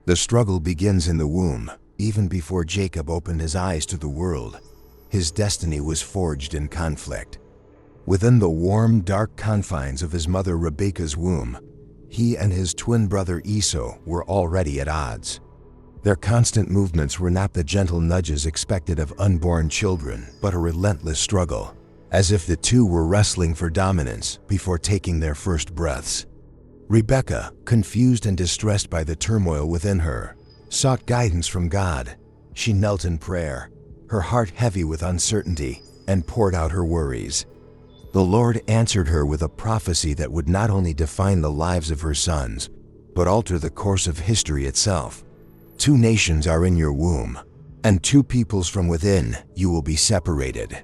The struggle begins in the womb. Even before Jacob opened his eyes to the world, his destiny was forged in conflict. Within the warm, dark confines of his mother Rebekah's womb, he and his twin brother Esau were already at odds. Their constant movements were not the gentle nudges expected of unborn children, but a relentless struggle, as if the two were wrestling for dominance before taking their first breaths. Rebekah, confused and distressed by the turmoil within her, sought guidance from God. She knelt in prayer, her heart heavy with uncertainty, and poured out her worries. The Lord answered her with a prophecy that would not only define the lives of her sons, but alter the course of history itself. 2 nations are in your womb, and 2 peoples from within you will be separated.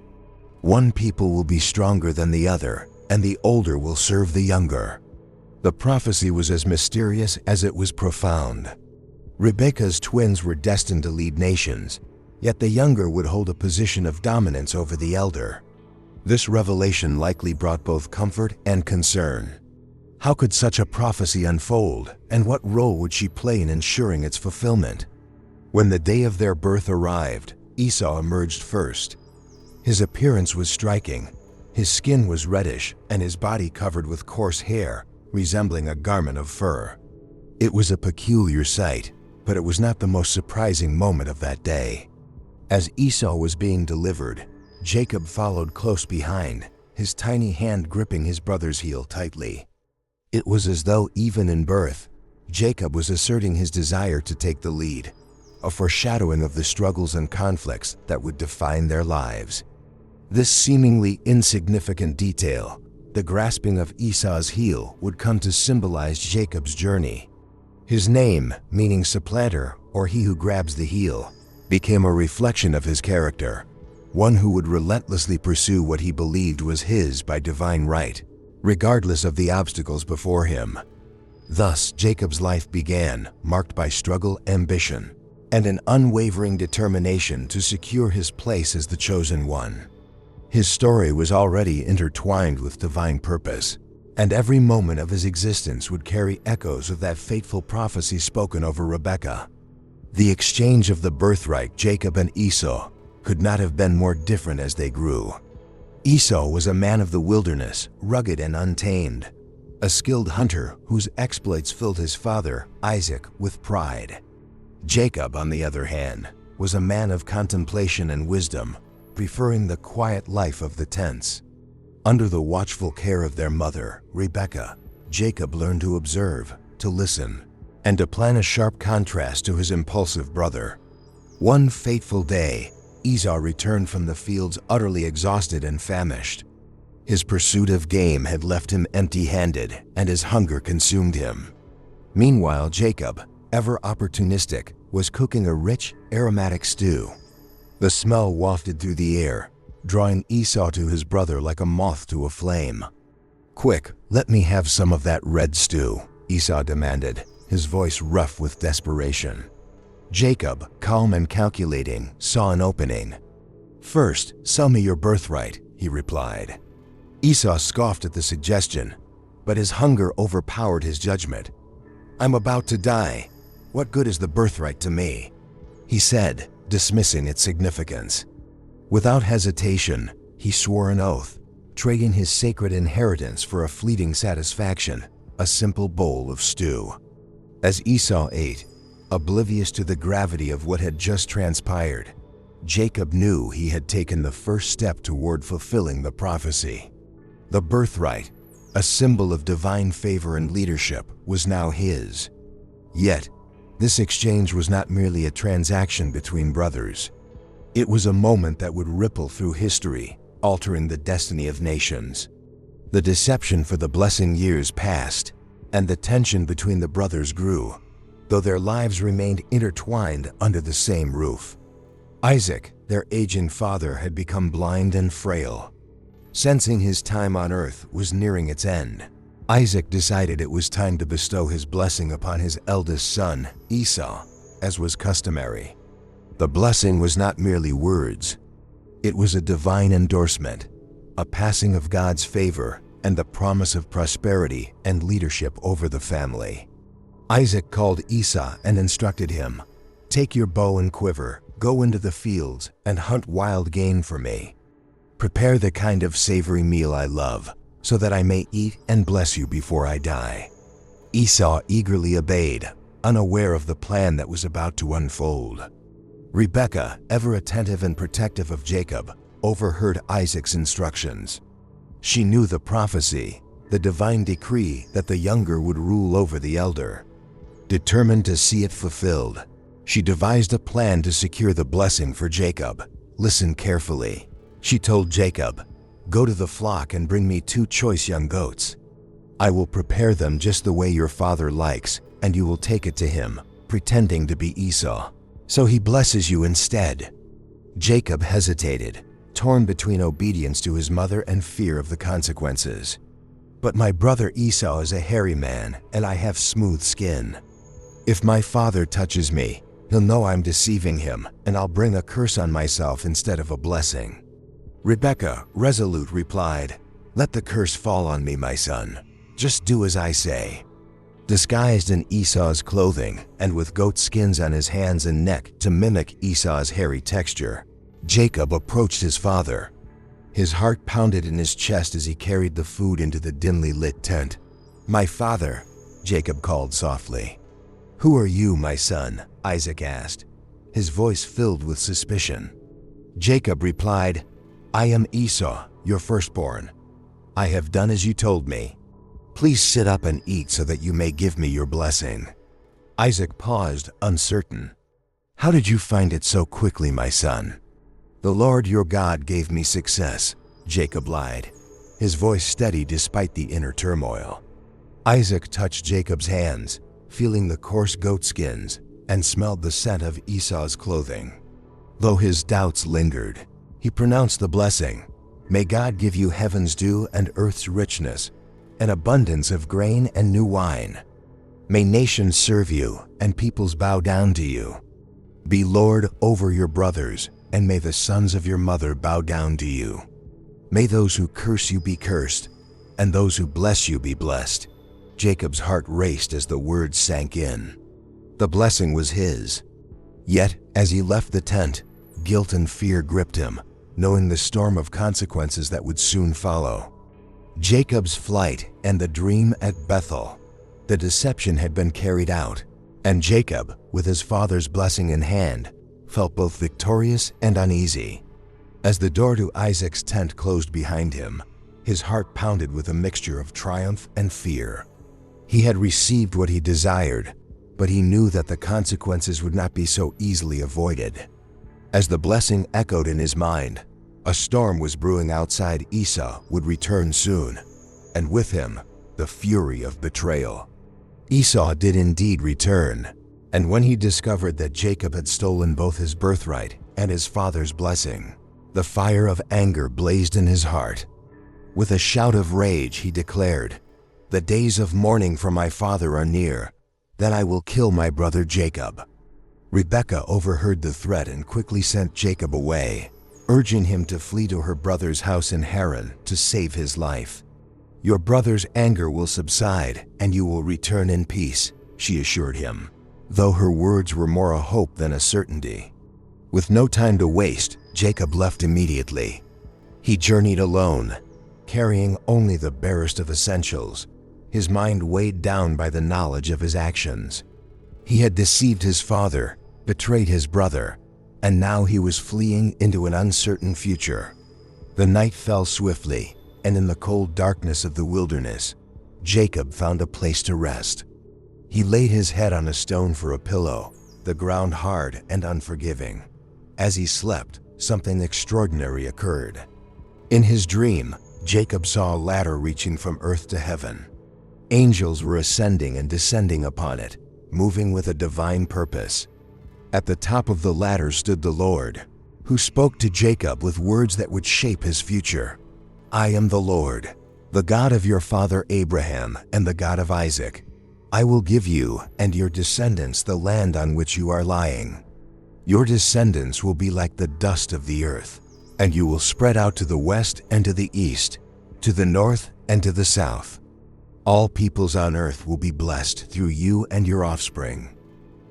1 people will be stronger than the other, and the older will serve the younger. The prophecy was as mysterious as it was profound. Rebekah's twins were destined to lead nations, yet the younger would hold a position of dominance over the elder. This revelation likely brought both comfort and concern. How could such a prophecy unfold, and what role would she play in ensuring its fulfillment? When the day of their birth arrived, Esau emerged first. His appearance was striking. His skin was reddish, and his body covered with coarse hair, resembling a garment of fur. It was a peculiar sight, but it was not the most surprising moment of that day. As Esau was being delivered, Jacob followed close behind, his tiny hand gripping his brother's heel tightly. It was as though even in birth, Jacob was asserting his desire to take the lead, a foreshadowing of the struggles and conflicts that would define their lives. This seemingly insignificant detail, the grasping of Esau's heel, would come to symbolize Jacob's journey. His name, meaning supplanter or he who grabs the heel, became a reflection of his character, one who would relentlessly pursue what he believed was his by divine right, regardless of the obstacles before him. Thus, Jacob's life began, marked by struggle, ambition, and an unwavering determination to secure his place as the chosen one. His story was already intertwined with divine purpose, and every moment of his existence would carry echoes of that fateful prophecy spoken over Rebekah. The exchange of the birthright, Jacob and Esau, could not have been more different as they grew. Esau was a man of the wilderness, rugged and untamed, a skilled hunter whose exploits filled his father, Isaac, with pride. Jacob, on the other hand, was a man of contemplation and wisdom, preferring the quiet life of the tents. Under the watchful care of their mother, Rebekah, Jacob learned to observe, to listen, and to plan a sharp contrast to his impulsive brother. One fateful day, Esau returned from the fields utterly exhausted and famished. His pursuit of game had left him empty-handed, and his hunger consumed him. Meanwhile, Jacob, ever opportunistic, was cooking a rich, aromatic stew. The smell wafted through the air, drawing Esau to his brother like a moth to a flame. "Quick, let me have some of that red stew," Esau demanded, his voice rough with desperation. Jacob, calm and calculating, saw an opening. "First, sell me your birthright," he replied. Esau scoffed at the suggestion, but his hunger overpowered his judgment. "I'm about to die. What good is the birthright to me?" he said, dismissing its significance. Without hesitation, he swore an oath, trading his sacred inheritance for a fleeting satisfaction, a simple bowl of stew. As Esau ate, oblivious to the gravity of what had just transpired, Jacob knew he had taken the first step toward fulfilling the prophecy. The birthright, a symbol of divine favor and leadership, was now his. Yet, this exchange was not merely a transaction between brothers. It was a moment that would ripple through history, altering the destiny of nations. The deception for the blessing years passed, and the tension between the brothers grew, though their lives remained intertwined under the same roof. Isaac, their aging father, had become blind and frail. Sensing his time on earth was nearing its end, Isaac decided it was time to bestow his blessing upon his eldest son, Esau, as was customary. The blessing was not merely words. It was a divine endorsement, a passing of God's favor and the promise of prosperity and leadership over the family. Isaac called Esau and instructed him, "Take your bow and quiver, go into the fields, and hunt wild game for me. Prepare the kind of savory meal I love, so that I may eat and bless you before I die." Esau eagerly obeyed, unaware of the plan that was about to unfold. Rebekah, ever attentive and protective of Jacob, overheard Isaac's instructions. She knew the prophecy, the divine decree that the younger would rule over the elder. Determined to see it fulfilled, she devised a plan to secure the blessing for Jacob. Listen carefully. She told Jacob, "Go to the flock and bring me 2 choice young goats. I will prepare them just the way your father likes, and you will take it to him, pretending to be Esau, so he blesses you instead." Jacob hesitated, torn between obedience to his mother and fear of the consequences. "But my brother Esau is a hairy man, and I have smooth skin. If my father touches me, he'll know I'm deceiving him, and I'll bring a curse on myself instead of a blessing." Rebekah, resolute, replied, "Let the curse fall on me, my son. Just do as I say." Disguised in Esau's clothing and with goat skins on his hands and neck to mimic Esau's hairy texture, Jacob approached his father. His heart pounded in his chest as he carried the food into the dimly lit tent. "My father," Jacob called softly. "Who are you, my son?" Isaac asked, his voice filled with suspicion. Jacob replied, "I am Esau, your firstborn. I have done as you told me. Please sit up and eat so that you may give me your blessing." Isaac paused, uncertain. "How did you find it so quickly, my son?" "The Lord your God gave me success," Jacob lied, his voice steady despite the inner turmoil. Isaac touched Jacob's hands, feeling the coarse goat skins, and smelled the scent of Esau's clothing. Though his doubts lingered, he pronounced the blessing, "May God give you heaven's dew and earth's richness, an abundance of grain and new wine. May nations serve you and peoples bow down to you. Be Lord over your brothers, and may the sons of your mother bow down to you. May those who curse you be cursed, and those who bless you be blessed." Jacob's heart raced as the words sank in. The blessing was his. Yet, as he left the tent, guilt and fear gripped him, knowing the storm of consequences that would soon follow. Jacob's flight and the dream at Bethel. The deception had been carried out, and Jacob, with his father's blessing in hand, felt both victorious and uneasy. As the door to Isaac's tent closed behind him, his heart pounded with a mixture of triumph and fear. He had received what he desired, but he knew that the consequences would not be so easily avoided. As the blessing echoed in his mind, a storm was brewing outside. Esau would return soon, and with him, the fury of betrayal. Esau did indeed return, and when he discovered that Jacob had stolen both his birthright and his father's blessing, the fire of anger blazed in his heart. With a shout of rage, he declared, "The days of mourning for my father are near. Then I will kill my brother Jacob." Rebekah overheard the threat and quickly sent Jacob away, urging him to flee to her brother's house in Haran to save his life. "Your brother's anger will subside, and you will return in peace," she assured him, though her words were more a hope than a certainty. With no time to waste, Jacob left immediately. He journeyed alone, carrying only the barest of essentials, his mind weighed down by the knowledge of his actions. He had deceived his father, betrayed his brother, and now he was fleeing into an uncertain future. The night fell swiftly, and in the cold darkness of the wilderness, Jacob found a place to rest. He laid his head on a stone for a pillow, the ground hard and unforgiving. As he slept, something extraordinary occurred. In his dream, Jacob saw a ladder reaching from earth to heaven. Angels were ascending and descending upon it, moving with a divine purpose. At the top of the ladder stood the Lord, who spoke to Jacob with words that would shape his future. "I am the Lord, the God of your father Abraham and the God of Isaac. I will give you and your descendants the land on which you are lying. Your descendants will be like the dust of the earth, and you will spread out to the west and to the east, to the north and to the south. All peoples on earth will be blessed through you and your offspring.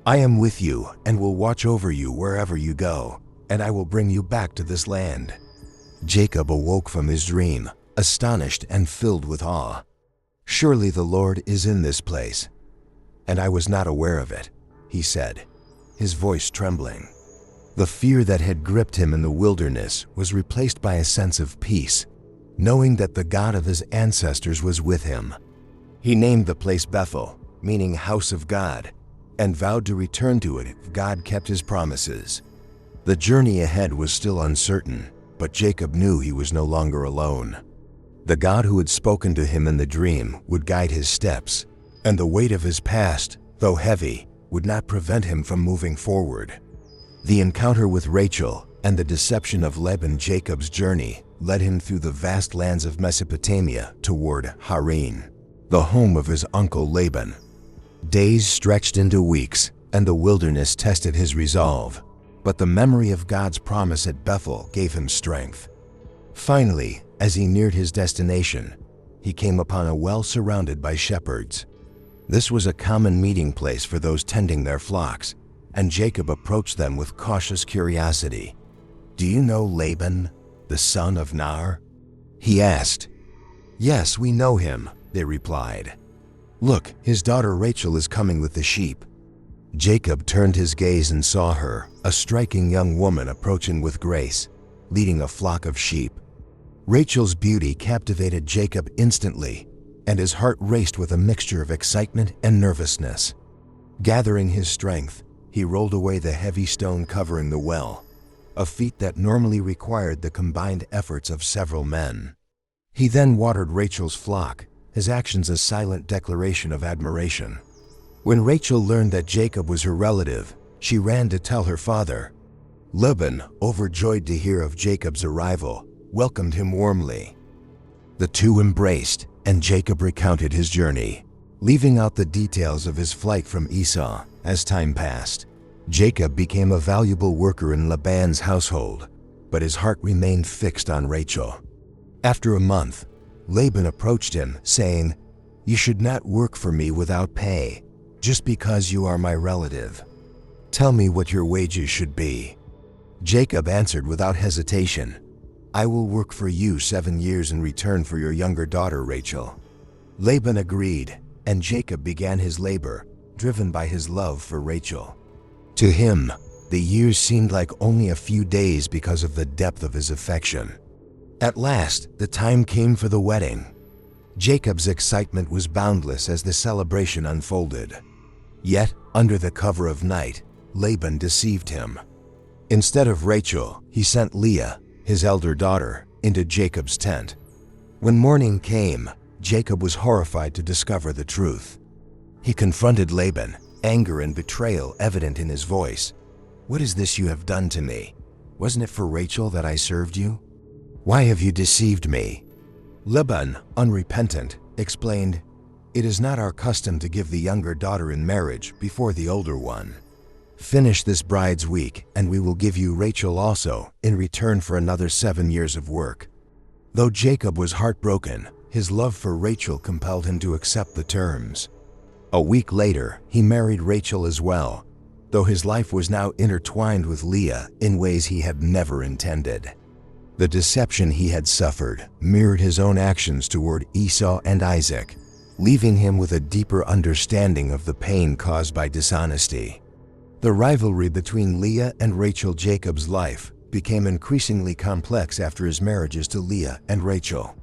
I am with you and will watch over you wherever you go, and I will bring you back to this land." Jacob awoke from his dream, astonished and filled with awe. "Surely the Lord is in this place, and I was not aware of it," he said, his voice trembling. The fear that had gripped him in the wilderness was replaced by a sense of peace, knowing that the God of his ancestors was with him. He named the place Bethel, meaning house of God, and vowed to return to it if God kept his promises. The journey ahead was still uncertain, but Jacob knew he was no longer alone. The God who had spoken to him in the dream would guide his steps, and the weight of his past, though heavy, would not prevent him from moving forward. The encounter with Rachel and the deception of Laban, Jacob's journey, led him through the vast lands of Mesopotamia toward Haran, the home of his uncle Laban. Days stretched into weeks, and the wilderness tested his resolve, but the memory of God's promise at Bethel gave him strength. Finally, as he neared his destination, he came upon a well surrounded by shepherds. This was a common meeting place for those tending their flocks, and Jacob approached them with cautious curiosity. "Do you know Laban, the son of Nahor?" he asked. "Yes, we know him," they replied. "Look, his daughter Rachel is coming with the sheep." Jacob turned his gaze and saw her, a striking young woman approaching with grace, leading a flock of sheep. Rachel's beauty captivated Jacob instantly, and his heart raced with a mixture of excitement and nervousness. Gathering his strength, he rolled away the heavy stone covering the well, a feat that normally required the combined efforts of several men. He then watered Rachel's flock, his actions a silent declaration of admiration. When Rachel learned that Jacob was her relative, she ran to tell her father. Laban, overjoyed to hear of Jacob's arrival, welcomed him warmly. The two embraced, and Jacob recounted his journey, leaving out the details of his flight from Esau. As time passed, Jacob became a valuable worker in Laban's household, but his heart remained fixed on Rachel. After a month, Laban approached him, saying, "You should not work for me without pay, just because you are my relative. Tell me what your wages should be." Jacob answered without hesitation, "I will work for you 7 years in return for your younger daughter Rachel." Laban agreed, and Jacob began his labor, driven by his love for Rachel. To him, the years seemed like only a few days because of the depth of his affection. At last, the time came for the wedding. Jacob's excitement was boundless as the celebration unfolded. Yet, under the cover of night, Laban deceived him. Instead of Rachel, he sent Leah, his elder daughter, into Jacob's tent. When morning came, Jacob was horrified to discover the truth. He confronted Laban, anger and betrayal evident in his voice. "What is this you have done to me? Wasn't it for Rachel that I served you? Why have you deceived me?" Laban, unrepentant, explained, "It is not our custom to give the younger daughter in marriage before the older one. Finish this bride's week, and we will give you Rachel also in return for another 7 years of work." Though Jacob was heartbroken, his love for Rachel compelled him to accept the terms. A week later, he married Rachel as well, though his life was now intertwined with Leah in ways he had never intended. The deception he had suffered mirrored his own actions toward Esau and Isaac, leaving him with a deeper understanding of the pain caused by dishonesty. The rivalry between Leah and Rachel Jacob's life became increasingly complex after his marriages to Leah and Rachel.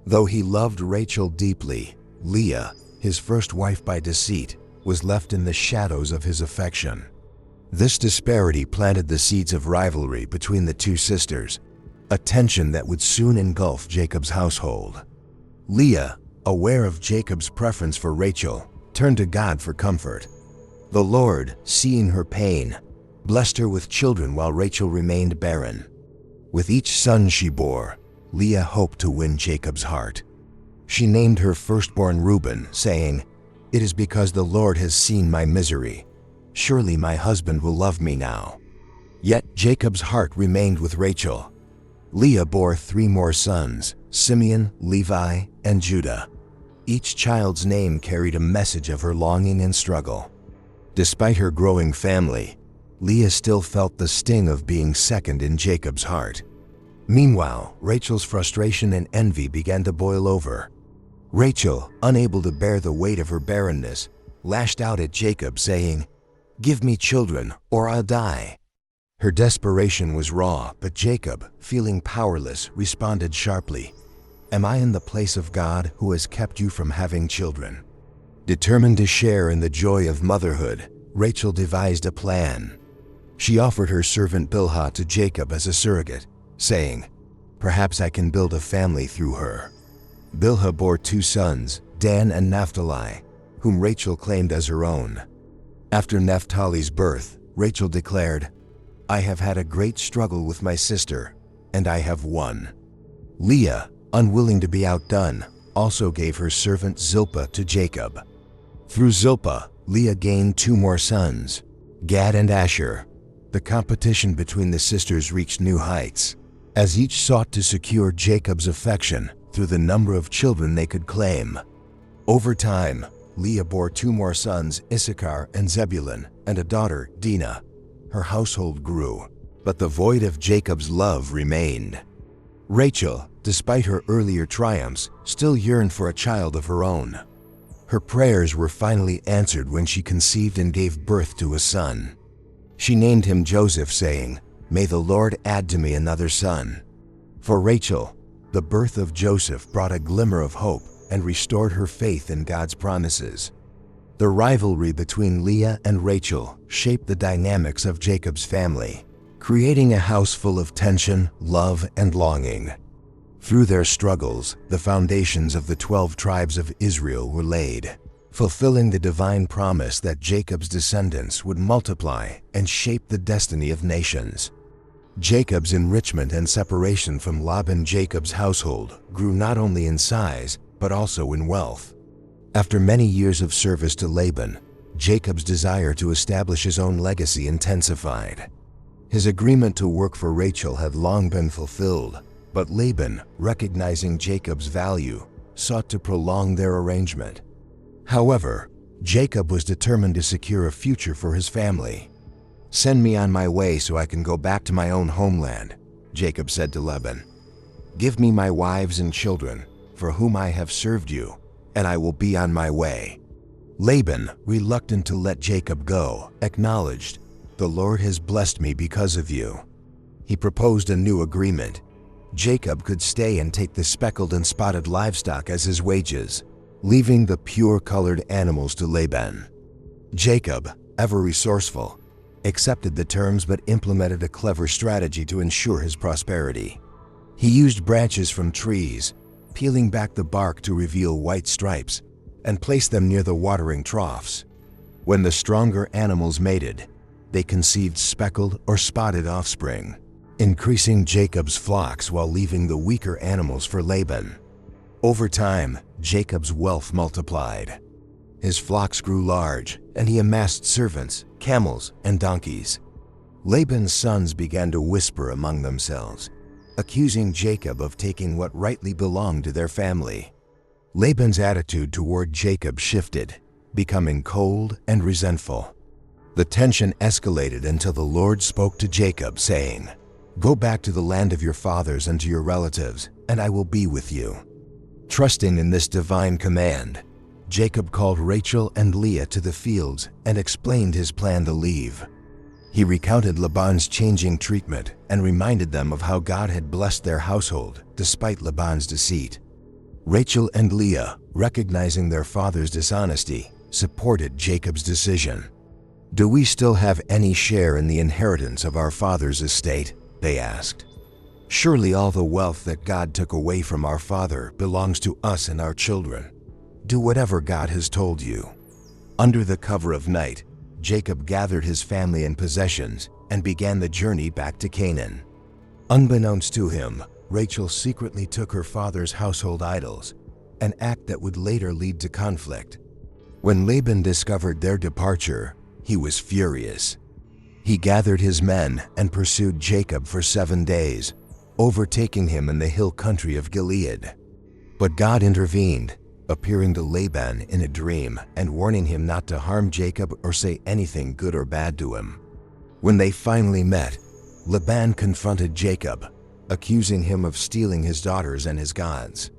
Though he loved Rachel deeply, Leah, his first wife by deceit, was left in the shadows of his affection. This disparity planted the seeds of rivalry between the two sisters, a tension that would soon engulf Jacob's household. Leah, aware of Jacob's preference for Rachel, turned to God for comfort. The Lord, seeing her pain, blessed her with children while Rachel remained barren. With each son she bore, Leah hoped to win Jacob's heart. She named her firstborn Reuben, saying, "It is because the Lord has seen my misery. Surely my husband will love me now." Yet Jacob's heart remained with Rachel. Leah bore 3 more sons, Simeon, Levi, and Judah. Each child's name carried a message of her longing and struggle. Despite her growing family, Leah still felt the sting of being second in Jacob's heart. Meanwhile, Rachel's frustration and envy began to boil over. Rachel, unable to bear the weight of her barrenness, lashed out at Jacob, saying, "Give me children, or I'll die." Her desperation was raw, but Jacob, feeling powerless, responded sharply, "Am I in the place of God who has kept you from having children?" Determined to share in the joy of motherhood, Rachel devised a plan. She offered her servant Bilhah to Jacob as a surrogate, saying, "Perhaps I can build a family through her." Bilhah bore 2 sons, Dan and Naphtali, whom Rachel claimed as her own. After Naphtali's birth, Rachel declared, "I have had a great struggle with my sister, and I have won." Leah, unwilling to be outdone, also gave her servant Zilpah to Jacob. Through Zilpah, Leah gained 2 more sons, Gad and Asher. The competition between the sisters reached new heights, as each sought to secure Jacob's affection through the number of children they could claim. Over time, Leah bore 2 more sons, Issachar and Zebulun, and a daughter, Dinah. Her household grew, but the void of Jacob's love remained. Rachel, despite her earlier triumphs, still yearned for a child of her own. Her prayers were finally answered when she conceived and gave birth to a son. She named him Joseph, saying, "May the Lord add to me another son." For Rachel, the birth of Joseph brought a glimmer of hope and restored her faith in God's promises. The rivalry between Leah and Rachel shaped the dynamics of Jacob's family, creating a house full of tension, love, and longing. Through their struggles, the foundations of the 12 tribes of Israel were laid, fulfilling the divine promise that Jacob's descendants would multiply and shape the destiny of nations. Jacob's enrichment and separation from Laban, Jacob's household, grew not only in size, but also in wealth. After many years of service to Laban, Jacob's desire to establish his own legacy intensified. His agreement to work for Rachel had long been fulfilled, but Laban, recognizing Jacob's value, sought to prolong their arrangement. However, Jacob was determined to secure a future for his family. "Send me on my way so I can go back to my own homeland," Jacob said to Laban. "Give me my wives and children, for whom I have served you, and I will be on my way." Laban, reluctant to let Jacob go, acknowledged, "The Lord has blessed me because of you." He proposed a new agreement. Jacob could stay and take the speckled and spotted livestock as his wages, leaving the pure-colored animals to Laban. Jacob, ever resourceful, accepted the terms but implemented a clever strategy to ensure his prosperity. He used branches from trees, peeling back the bark to reveal white stripes, and placed them near the watering troughs. When the stronger animals mated, they conceived speckled or spotted offspring, increasing Jacob's flocks while leaving the weaker animals for Laban. Over time, Jacob's wealth multiplied. His flocks grew large, and he amassed servants, camels, and donkeys. Laban's sons began to whisper among themselves, accusing Jacob of taking what rightly belonged to their family. Laban's attitude toward Jacob shifted, becoming cold and resentful. The tension escalated until the Lord spoke to Jacob, saying, "Go back to the land of your fathers and to your relatives, and I will be with you." Trusting in this divine command, Jacob called Rachel and Leah to the fields and explained his plan to leave. He recounted Laban's changing treatment and reminded them of how God had blessed their household despite Laban's deceit. Rachel and Leah, recognizing their father's dishonesty, supported Jacob's decision. "Do we still have any share in the inheritance of our father's estate?" they asked. "Surely all the wealth that God took away from our father belongs to us and our children. Do whatever God has told you." Under the cover of night, Jacob gathered his family and possessions and began the journey back to Canaan. Unbeknownst to him, Rachel secretly took her father's household idols, an act that would later lead to conflict. When Laban discovered their departure, he was furious. He gathered his men and pursued Jacob for 7 days, overtaking him in the hill country of Gilead. But God intervened, appearing to Laban in a dream and warning him not to harm Jacob or say anything good or bad to him. When they finally met, Laban confronted Jacob, accusing him of stealing his daughters and his gods.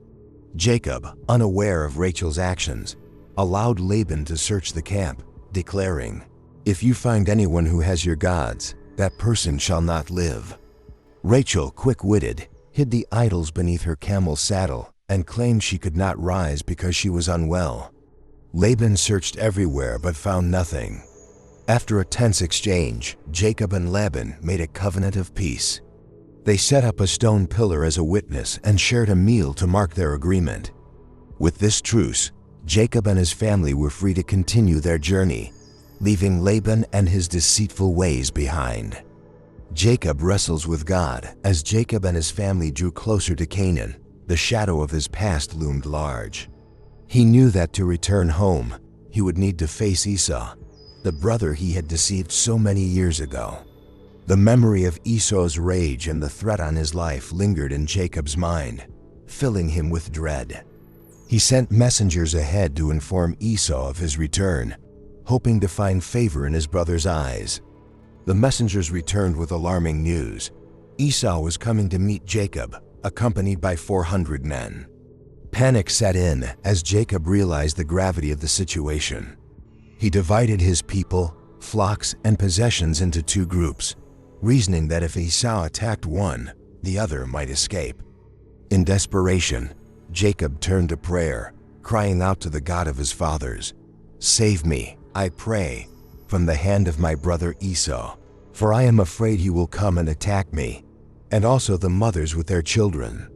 Jacob, unaware of Rachel's actions, allowed Laban to search the camp, declaring, "If you find anyone who has your gods, that person shall not live." Rachel, quick-witted, hid the idols beneath her camel's saddle and claimed she could not rise because she was unwell. Laban searched everywhere but found nothing. After a tense exchange, Jacob and Laban made a covenant of peace. They set up a stone pillar as a witness and shared a meal to mark their agreement. With this truce, Jacob and his family were free to continue their journey, leaving Laban and his deceitful ways behind. Jacob wrestles with God. As Jacob and his family drew closer to Canaan, the shadow of his past loomed large. He knew that to return home, he would need to face Esau, the brother he had deceived so many years ago. The memory of Esau's rage and the threat on his life lingered in Jacob's mind, filling him with dread. He sent messengers ahead to inform Esau of his return, hoping to find favor in his brother's eyes. The messengers returned with alarming news. Esau was coming to meet Jacob, accompanied by 400 men. Panic set in as Jacob realized the gravity of the situation. He divided his people, flocks, and possessions into two groups, reasoning that if Esau attacked one, the other might escape. In desperation, Jacob turned to prayer, crying out to the God of his fathers, "Save me, I pray, from the hand of my brother Esau, for I am afraid he will come and attack me, and also the mothers with their children."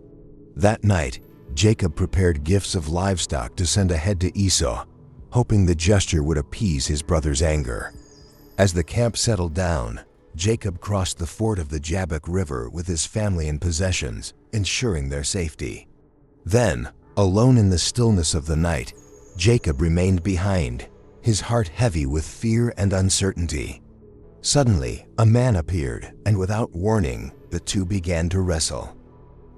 That night, Jacob prepared gifts of livestock to send ahead to Esau, hoping the gesture would appease his brother's anger. As the camp settled down, Jacob crossed the ford of the Jabbok River with his family and possessions, ensuring their safety. Then, alone in the stillness of the night, Jacob remained behind, his heart heavy with fear and uncertainty. Suddenly, a man appeared, and without warning, the two began to wrestle.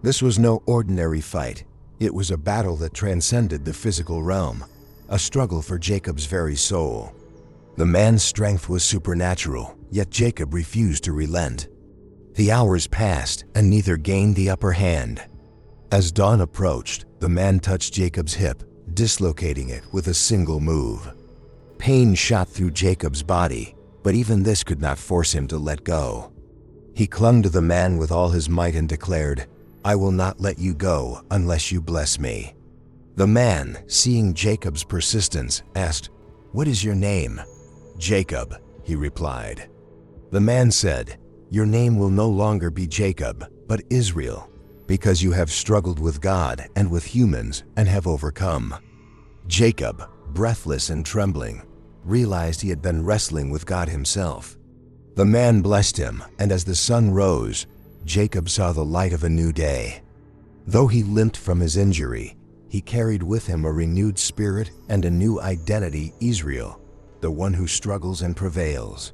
This was no ordinary fight. It was a battle that transcended the physical realm, a struggle for Jacob's very soul. The man's strength was supernatural, yet Jacob refused to relent. The hours passed, and neither gained the upper hand. As dawn approached, the man touched Jacob's hip, dislocating it with a single move. Pain shot through Jacob's body, but even this could not force him to let go. He clung to the man with all his might and declared, "I will not let you go unless you bless me." The man, seeing Jacob's persistence, asked, "What is your name?" "Jacob," he replied. The man said, "Your name will no longer be Jacob, but Israel, because you have struggled with God and with humans and have overcome." Jacob, breathless and trembling, realized he had been wrestling with God himself. The man blessed him, and as the sun rose, Jacob saw the light of a new day. Though he limped from his injury, he carried with him a renewed spirit and a new identity, Israel, the one who struggles and prevails.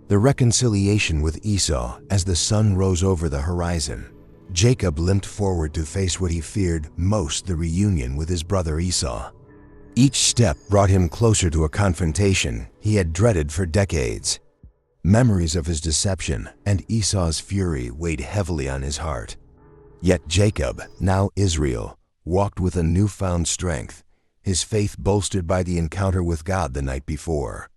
The reconciliation with Esau as the sun rose over the horizon. Jacob limped forward to face what he feared most, the reunion with his brother Esau. Each step brought him closer to a confrontation he had dreaded for decades. Memories of his deception and Esau's fury weighed heavily on his heart. Yet Jacob, now Israel, walked with a newfound strength, his faith bolstered by the encounter with God the night before.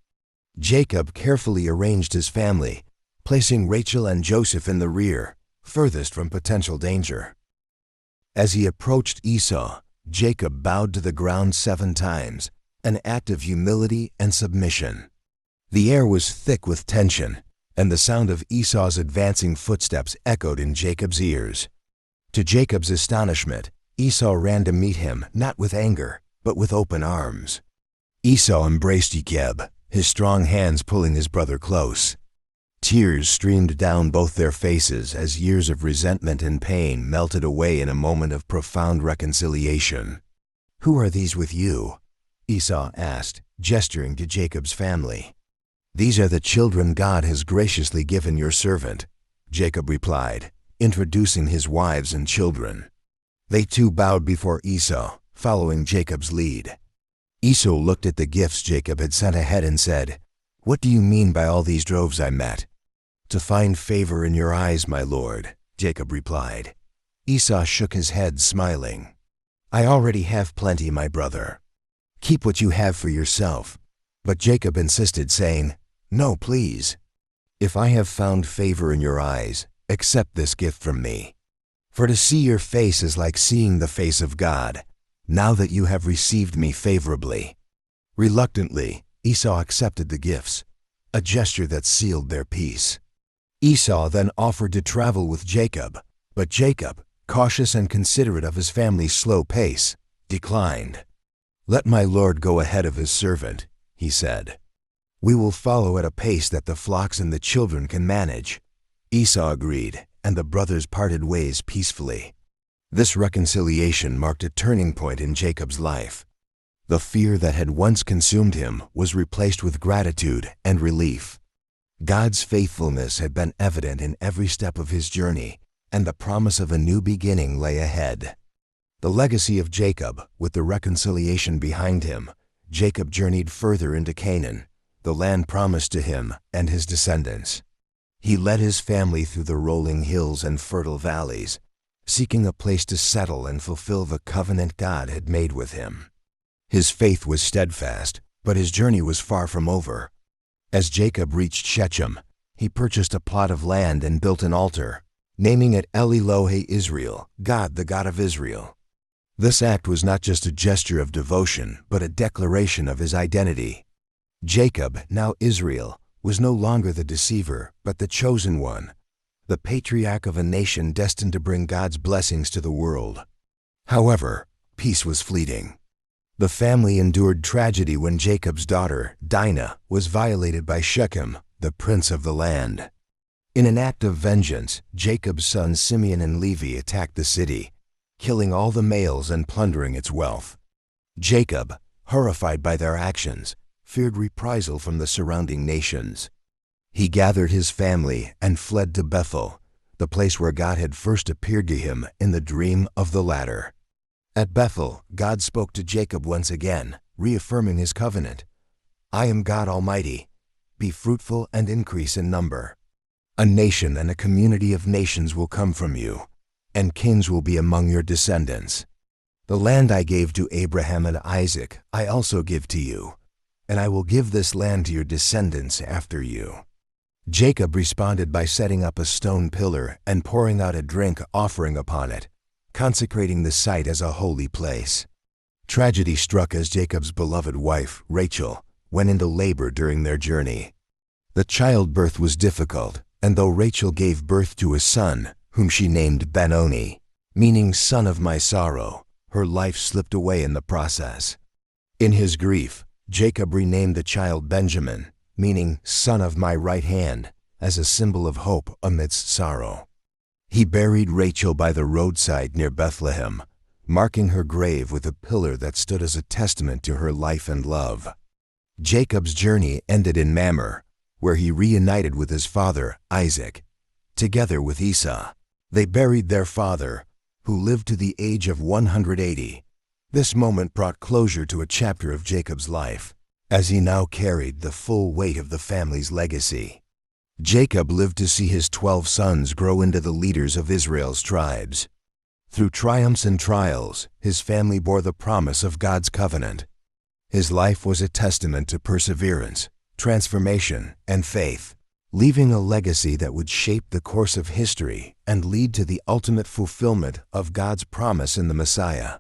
Jacob carefully arranged his family, placing Rachel and Joseph in the rear, furthest from potential danger. As he approached Esau, Jacob bowed to the ground 7 times, an act of humility and submission. The air was thick with tension, and the sound of Esau's advancing footsteps echoed in Jacob's ears. To Jacob's astonishment, Esau ran to meet him, not with anger, but with open arms. Esau embraced Jacob, his strong hands pulling his brother close. Tears streamed down both their faces as years of resentment and pain melted away in a moment of profound reconciliation. "Who are these with you?" Esau asked, gesturing to Jacob's family. "These are the children God has graciously given your servant," Jacob replied, introducing his wives and children. They too bowed before Esau, following Jacob's lead. Esau looked at the gifts Jacob had sent ahead and said, "What do you mean by all these droves I met?" "To find favor in your eyes, my lord," Jacob replied. Esau shook his head, smiling. "I already have plenty, my brother. Keep what you have for yourself." But Jacob insisted, saying, "No, please. If I have found favor in your eyes, accept this gift from me. For to see your face is like seeing the face of God, now that you have received me favorably." Reluctantly, Esau accepted the gifts, a gesture that sealed their peace. Esau then offered to travel with Jacob, but Jacob, cautious and considerate of his family's slow pace, declined. "Let my lord go ahead of his servant," he said. "We will follow at a pace that the flocks and the children can manage." Esau agreed, and the brothers parted ways peacefully. This reconciliation marked a turning point in Jacob's life. The fear that had once consumed him was replaced with gratitude and relief. God's faithfulness had been evident in every step of his journey, and the promise of a new beginning lay ahead. The legacy of Jacob, with the reconciliation behind him, Jacob journeyed further into Canaan, the land promised to him and his descendants. He led his family through the rolling hills and fertile valleys, seeking a place to settle and fulfill the covenant God had made with him. His faith was steadfast, but his journey was far from over. As Jacob reached Shechem, he purchased a plot of land and built an altar, naming it El Elohe Israel, God the God of Israel. This act was not just a gesture of devotion, but a declaration of his identity. Jacob, now Israel, was no longer the deceiver, but the chosen one, the patriarch of a nation destined to bring God's blessings to the world. However, peace was fleeting. The family endured tragedy when Jacob's daughter, Dinah, was violated by Shechem, the prince of the land. In an act of vengeance, Jacob's sons Simeon and Levi attacked the city, killing all the males and plundering its wealth. Jacob, horrified by their actions, feared reprisal from the surrounding nations. He gathered his family and fled to Bethel, the place where God had first appeared to him in the dream of the ladder. At Bethel, God spoke to Jacob once again, reaffirming his covenant. "I am God Almighty. Be fruitful and increase in number. A nation and a community of nations will come from you, and kings will be among your descendants. The land I gave to Abraham and Isaac I also give to you, and I will give this land to your descendants after you." Jacob responded by setting up a stone pillar and pouring out a drink offering upon it, consecrating the site as a holy place. Tragedy struck as Jacob's beloved wife, Rachel, went into labor during their journey. The childbirth was difficult, and though Rachel gave birth to a son, whom she named Benoni, meaning son of my sorrow, her life slipped away in the process. In his grief, Jacob renamed the child Benjamin, meaning son of my right hand, as a symbol of hope amidst sorrow. He buried Rachel by the roadside near Bethlehem, marking her grave with a pillar that stood as a testament to her life and love. Jacob's journey ended in Mamre, where he reunited with his father, Isaac. Together with Esau, they buried their father, who lived to the age of 180. This moment brought closure to a chapter of Jacob's life, as he now carried the full weight of the family's legacy. Jacob lived to see his 12 sons grow into the leaders of Israel's tribes. Through triumphs and trials, his family bore the promise of God's covenant. His life was a testament to perseverance, transformation, and faith, leaving a legacy that would shape the course of history and lead to the ultimate fulfillment of God's promise in the Messiah.